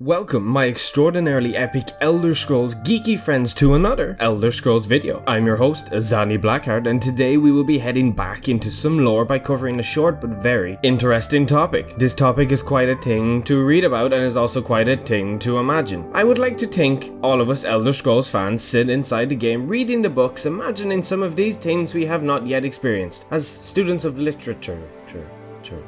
Welcome, my extraordinarily epic Elder Scrolls geeky friends, to another Elder Scrolls video. I'm your host, Azani Blackheart, and today we will be heading back into some lore by covering a short but very interesting topic. This topic is quite a thing to read about and is also quite a thing to imagine. I would like to think all of us Elder Scrolls fans sit inside the game reading the books, imagining some of these things we have not yet experienced as students of literature.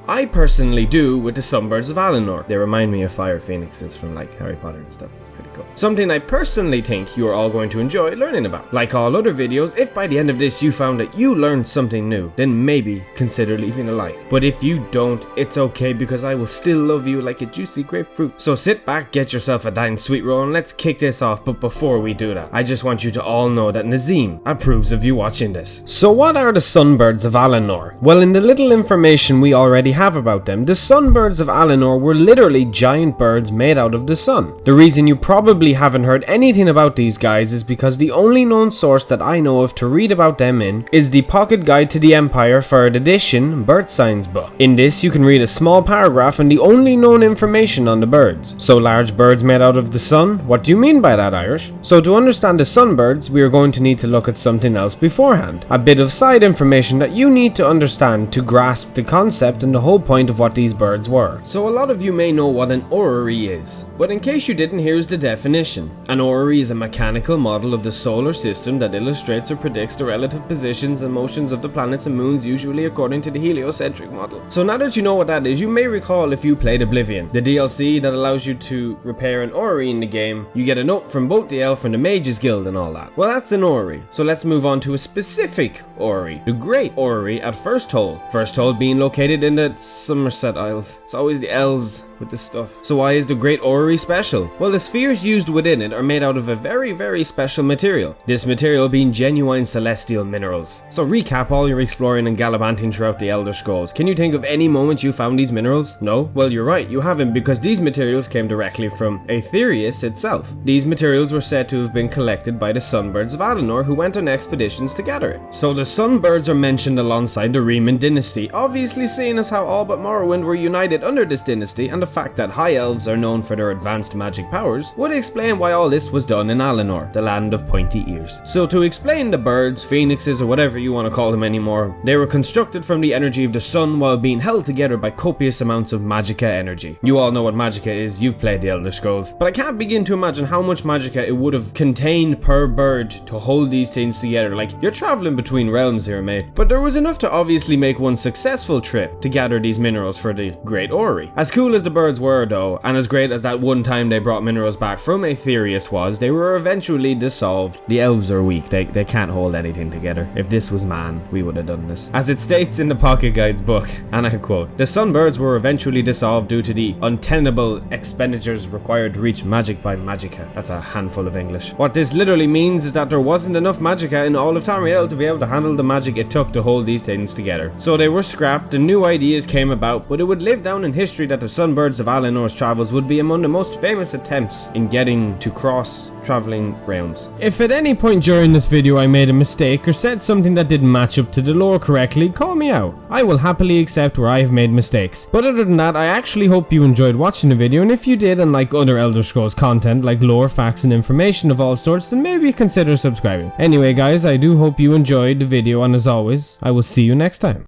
I personally do with the Sunbirds of Alinor. They remind me of fire phoenixes from like Harry Potter and stuff. Pretty cool. Something I personally think you are all going to enjoy learning about. Like all other videos, if by the end of this you found that you learned something new, then maybe consider leaving a like. But if you don't, it's okay because I will still love you like a juicy grapefruit. So sit back, get yourself a dang sweet roll, and let's kick this off. But before we do that, I just want you to all know that Nazim approves of you watching this. So what are the Sunbirds of Alinor? Well, in the little information we already have about them, the Sunbirds of Alinor were literally giant birds made out of the sun. The reason you probably haven't heard anything about these guys is because the only known source that I know of to read about them in is the Pocket Guide to the Empire 3rd edition Bird Signs book. In this you can read a small paragraph and the only known information on the birds. So large birds made out of the sun? What do you mean by that, Irish? So to understand the sunbirds, we are going to need to look at something else beforehand. A bit of side information that you need to understand to grasp the concept and the whole point of what these birds were. So a lot of you may know what an orrery is, but in case you didn't, here's the definition. An orrery is a mechanical model of the solar system that illustrates or predicts the relative positions and motions of the planets and moons, usually according to the heliocentric model. So now that you know what that is, you may recall if you played Oblivion, the DLC that allows you to repair an orrery in the game. You get a note from both the Elf and the Mages Guild and all that. Well, that's an orrery. So let's move on to a specific orrery, the Great Orrery at First Hold. First Hold being located in the Somerset Isles. It's always the elves with this stuff. So why is the Great Orrery special? Well, the spheres used within it are made out of a very special material. This material being genuine celestial minerals. So recap all your exploring and gallivanting throughout the Elder Scrolls. Can you think of any moment you found these minerals? No? Well, you're right, you haven't, because these materials came directly from Aetherius itself. These materials were said to have been collected by the Sunbirds of Alinor, who went on expeditions to gather it. So the Sunbirds are mentioned alongside the Riemann dynasty, obviously seeing as how all but Morrowind were united under this dynasty, and the fact that High Elves are known for their advanced magic powers would explain why all this was done in Alinor, the land of pointy ears. So to explain the birds, phoenixes, or whatever you want to call them anymore, they were constructed from the energy of the sun while being held together by copious amounts of magicka energy. You all know what magicka is, you've played the Elder Scrolls, but I can't begin to imagine how much magicka it would have contained per bird to hold these things together. Like, you're traveling between realms here, mate. But there was enough to obviously make one successful trip to gather these minerals for the Great Orrery. As cool as the birds were though, and as great as that one time they brought minerals back from Aetherius was, they were eventually dissolved. The elves are weak, they can't hold anything together. If this was man, we would have done this. As it states in the Pocket Guide's book, and I quote, "The Sunbirds were eventually dissolved due to the untenable expenditures required to reach magic by magicka." That's a handful of English. What this literally means is that there wasn't enough magicka in all of Tamriel to be able to handle the magic it took to hold these things together. So they were scrapped and new ideas came about, but it would live down in history that the Sunbirds of Alinor's travels would be among the most famous attempts in getting to cross traveling realms. If at any point during this video I made a mistake or said something that didn't match up to the lore correctly, call me out. I will happily accept where I have made mistakes. But other than that, I actually hope you enjoyed watching the video, and if you did and like other Elder Scrolls content like lore, facts and information of all sorts, then maybe consider subscribing. Anyway guys, I do hope you enjoyed the video, and as always, I will see you next time.